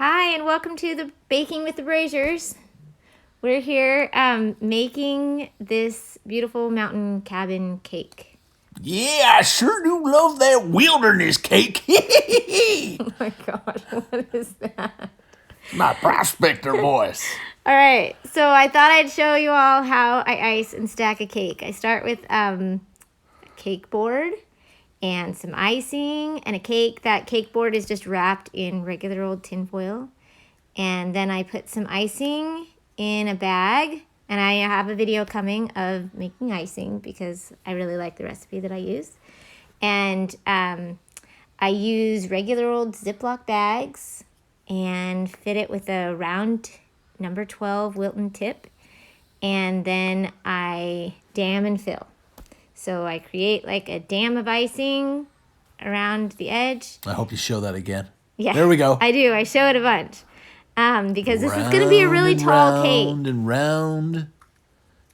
Hi, and welcome to the Baking with the Braziers. We're here making this beautiful mountain cabin cake. Yeah, I sure do love that wilderness cake. Oh my gosh, what is that? My prospector voice. All right, so I thought I'd show you all how I ice and stack a cake. I start with a cake board and some icing and a cake. That cake board is just wrapped in regular old tin foil. And then I put some icing in a bag, and I have a video coming of making icing because I really like the recipe that I use. And I use regular old Ziploc bags and fit it with a round number 12 Wilton tip, and then I dam and fill. So I create like a dam of icing around the edge. I hope you show that again. Yeah, There we go. I do. I show it a bunch. Because this is going to be a really tall cake. Round and round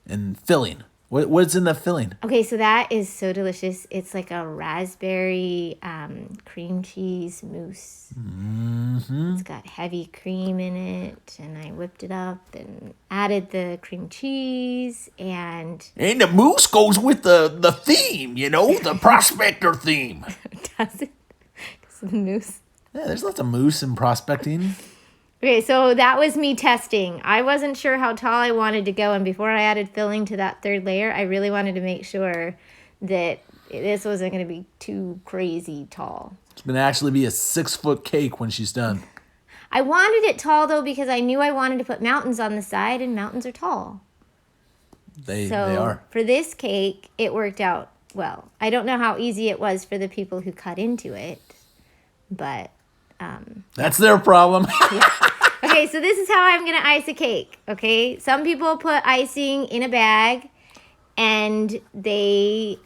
and filling. What's in that filling? Okay, so that is so delicious. It's like a raspberry cream cheese mousse. Mm-hmm. It's got heavy cream in it, and I whipped it up and added the cream cheese and... And the mousse goes with the theme, the prospector theme. Does it? Because of the mousse. Yeah, there's lots of mousse in prospecting. Okay, so that was me testing. I wasn't sure how tall I wanted to go, and before I added filling to that third layer, I really wanted to make sure that this wasn't going to be too crazy tall. It's going to actually be a 6-foot cake when she's done. I wanted it tall, though, because I knew I wanted to put mountains on the side, and mountains are tall. They are. For this cake, it worked out well. I don't know how easy it was for the people who cut into it, but... That's their problem. Yeah. Okay, so this is how I'm going to ice a cake, okay? Some people put icing in a bag, and they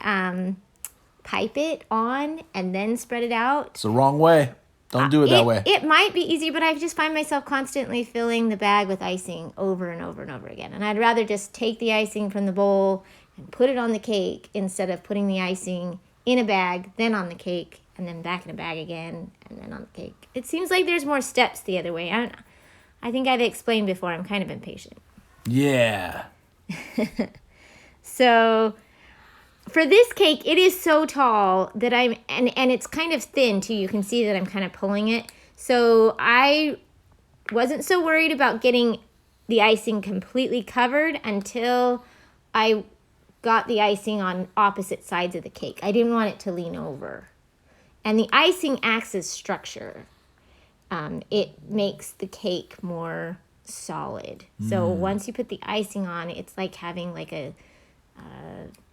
pipe it on and then spread it out. It's the wrong way. Don't do it that way. It might be easy, but I just find myself constantly filling the bag with icing over and over and over again. And I'd rather just take the icing from the bowl and put it on the cake instead of putting the icing in a bag, then on the cake, and then back in a bag again, and then on the cake. It seems like there's more steps the other way. I think I've explained before, I'm kind of impatient. Yeah. So for this cake, it is so tall that and it's kind of thin too. You can see that I'm kind of pulling it. So I wasn't so worried about getting the icing completely covered until I got the icing on opposite sides of the cake. I didn't want it to lean over. And the icing acts as structure. It makes the cake more solid. So once you put the icing on, it's like having like a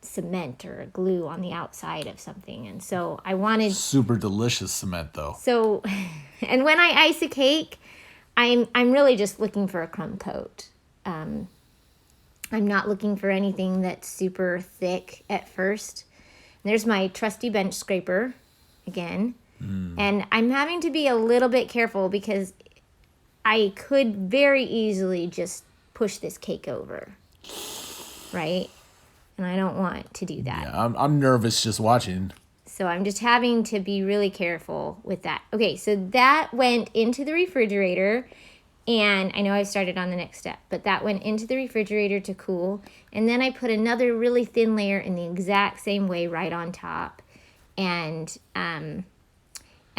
cement or a glue on the outside of something. And so I wanted... Super delicious cement, though. So, and when I ice a cake, I'm really just looking for a crumb coat. I'm not looking for anything that's super thick at first. There's my trusty bench scraper again. And I'm having to be a little bit careful because I could very easily just push this cake over, right? And I don't want to do that. Yeah, I'm nervous just watching. So I'm just having to be really careful with that. Okay, so that went into the refrigerator, and I know I started on the next step, but that went into the refrigerator to cool, and then I put another really thin layer in the exact same way right on top.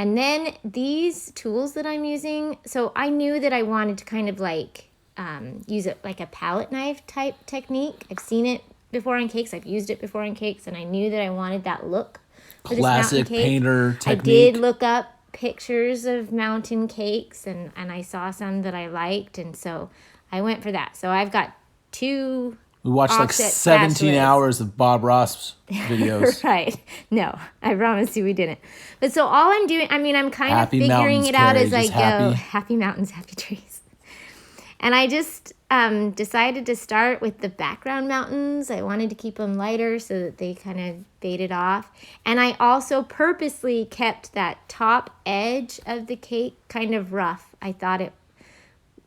And then these tools that I'm using, so I knew that I wanted to kind of like use it like a palette knife type technique. I've seen it before on cakes. I've used it before on cakes, and I knew that I wanted that look for this mountain cake. Painter technique. I did look up pictures of mountain cakes, and I saw some that I liked, and so I went for that. So I've got two... We watched like 17 hours of Bob Ross videos. Right. No, I promise you we didn't. But so all I'm doing, I'm kind of figuring it out as I go. Happy mountains, happy trees. And I just decided to start with the background mountains. I wanted to keep them lighter so that they kind of faded off. And I also purposely kept that top edge of the cake kind of rough. I thought it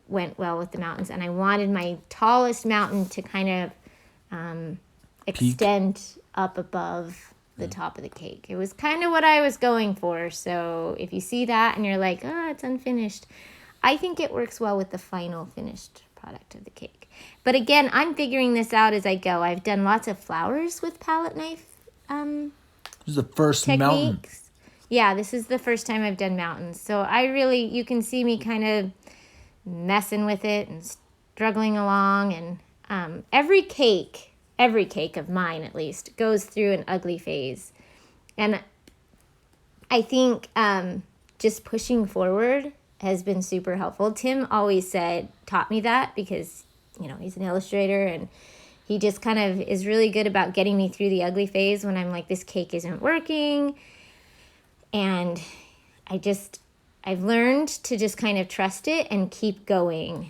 went well with the mountains, and I wanted my tallest mountain to kind of extend up above the top of the cake. It was kind of what I was going for. So if you see that and you're like, oh, it's unfinished, I think it works well with the final finished product of the cake. But again, I'm figuring this out as I go. I've done lots of flowers with palette knife This is the first mountain. techniques. Yeah, this is the first time I've done mountains. So you can see me kind of messing with it and struggling along. And every cake of mine at least, goes through an ugly phase. And I think just pushing forward has been super helpful. Tim always taught me that because, he's an illustrator and he just kind of is really good about getting me through the ugly phase when I'm like, this cake isn't working. And I've learned to just kind of trust it and keep going.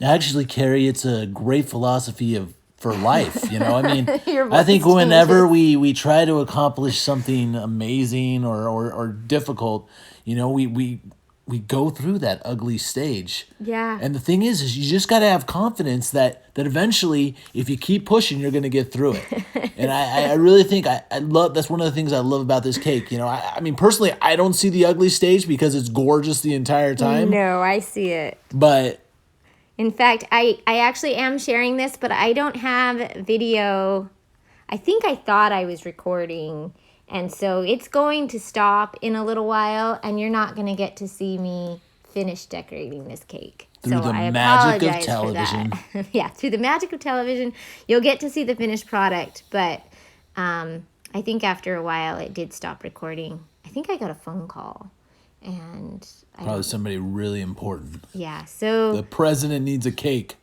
Actually, Carrie, it's a great philosophy for life. I mean, Your I think voice whenever changes. we try to accomplish something amazing or difficult, we go through that ugly stage. Yeah. And the thing is you just got to have confidence that eventually, if you keep pushing, you're going to get through it. And I really think I love, that's one of the things I love about this cake. I mean, personally, I don't see the ugly stage because it's gorgeous the entire time. No, I see it. But in fact, I actually am sharing this, but I don't have video. I think I thought I was recording. And so it's going to stop in a little while, and you're not going to get to see me finish decorating this cake. Through so the I magic of apologize television. for that. Yeah, through the magic of television, you'll get to see the finished product. But I think after a while, it did stop recording. I think I got a phone call, and Probably somebody really important. yeah. So The president needs a cake.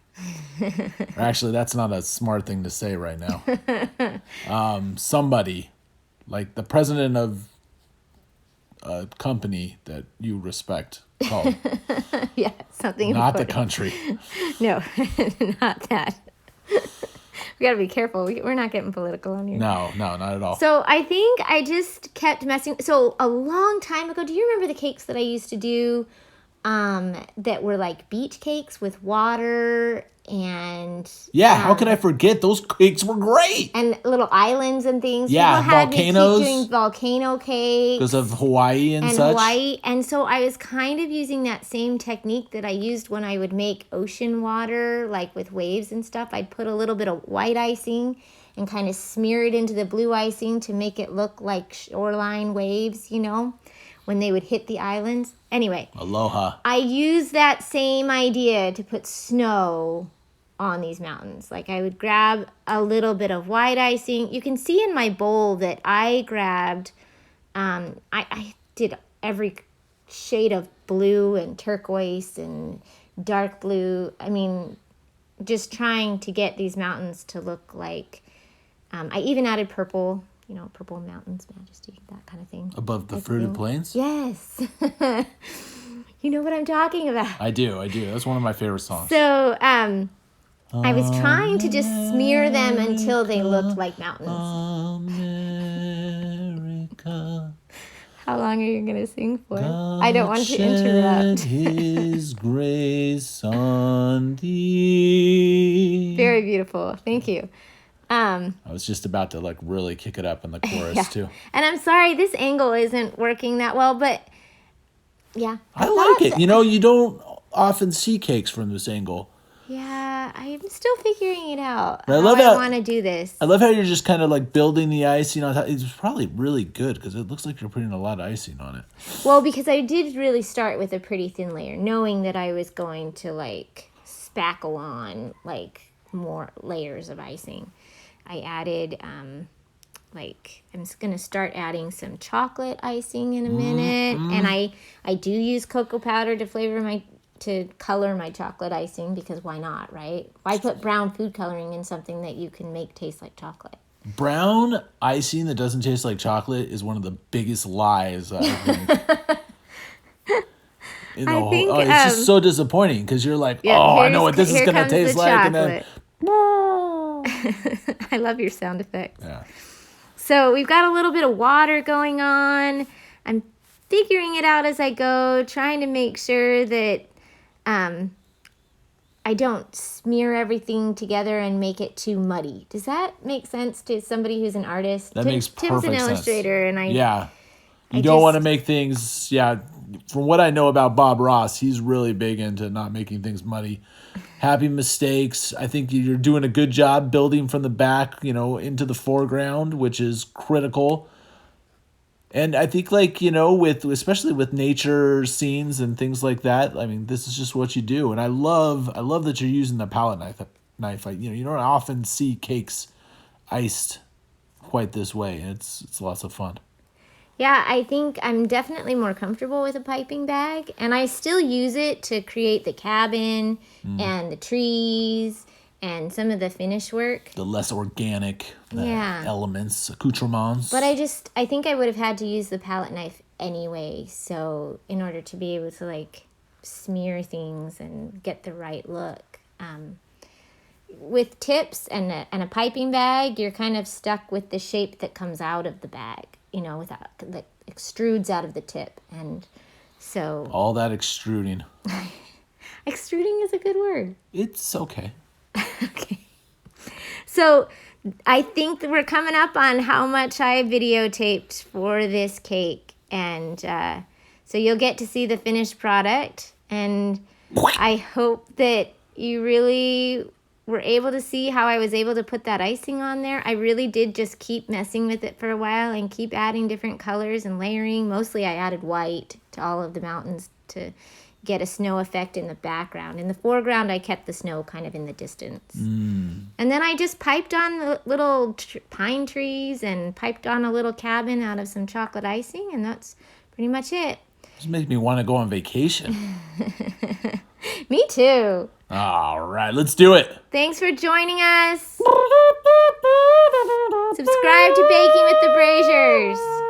Or actually, that's not a smart thing to say right now. Somebody, like the president of a company that you respect, called. yeah, something Not the important. country. No, not that. We got to be careful. We're not getting political on here. No, not at all. So I think I just kept messing. So a long time ago, do you remember the cakes that I used to do that were like beach cakes with water and Yeah, how could I forget? Those cakes were great and little islands and things? Yeah, People had volcanoes. me keep doing volcano cakes. because of Hawaii and such. Hawaii. And so I was kind of using that same technique that I used when I would make ocean water, like with waves and stuff. I'd put a little bit of white icing and kind of smear it into the blue icing to make it look like shoreline waves, when they would hit the islands. Anyway, Aloha. I use that same idea to put snow on these mountains. Like I would grab a little bit of white icing. You can see in my bowl that I grabbed, I did every shade of blue and turquoise and dark blue. I mean, just trying to get these mountains to look like, I even added purple, purple mountains, majesty, that kind of thing. Above the fruited plains? Yes. You know what I'm talking about. I do. That's one of my favorite songs. So, I was trying to just smear them until they looked like mountains. America. How long are you going to sing for? I don't want to interrupt. His grace on thee. Very beautiful. Thank you. I was just about to really kick it up in the chorus too. And I'm sorry, this angle isn't working that well, but yeah. I like it. You don't often see cakes from this angle. Yeah, I'm still figuring it out. I love how I want to do this. I love how you're just kind of building the ice. It's probably really good because it looks like you're putting a lot of icing on it. Well, because I did really start with a pretty thin layer, knowing that I was going to spackle on more layers of icing. I added I'm just gonna start adding some chocolate icing in a minute, and I do use cocoa powder to color my chocolate icing because why not, right? Why put brown food coloring in something that you can make taste like chocolate? Brown icing that doesn't taste like chocolate is one of the biggest lies I've been. It's just so disappointing because you're like, I know what this is gonna taste like, and then. I love your sound effects. Yeah. So we've got a little bit of water going on. I'm figuring it out as I go, trying to make sure that I don't smear everything together and make it too muddy. Does that make sense to somebody who's an artist? That makes Tim's perfect an sense. illustrator, and Yeah. You don't want to make things, from what I know about Bob Ross, he's really big into not making things muddy. Happy mistakes. I think you're doing a good job building from the back, into the foreground, which is critical. And I think, especially with nature scenes and things like that, I mean, this is just what you do. And I love that you're using the palette knife. You don't often see cakes iced quite this way. It's lots of fun. Yeah, I think I'm definitely more comfortable with a piping bag, and I still use it to create the cabin and the trees and some of the finish work. The less organic elements, accoutrements. But I think I would have had to use the palette knife anyway, so in order to be able to smear things and get the right look. With tips and a piping bag, you're kind of stuck with the shape that comes out of the bag, that extrudes out of the tip. And so... all that extruding. Extruding is a good word. It's okay. Okay. So I think we're coming up on how much I videotaped for this cake. And so you'll get to see the finished product. And I hope that you really were able to see how I was able to put that icing on there. I really did just keep messing with it for a while and keep adding different colors and layering. Mostly I added white to all of the mountains to get a snow effect in the background. In the foreground, I kept the snow kind of in the distance. And then I just piped on the little pine trees and piped on a little cabin out of some chocolate icing, and that's pretty much it. Just makes me want to go on vacation. Me too. All right, let's do it. Thanks for joining us. Subscribe to Baking with the Braziers.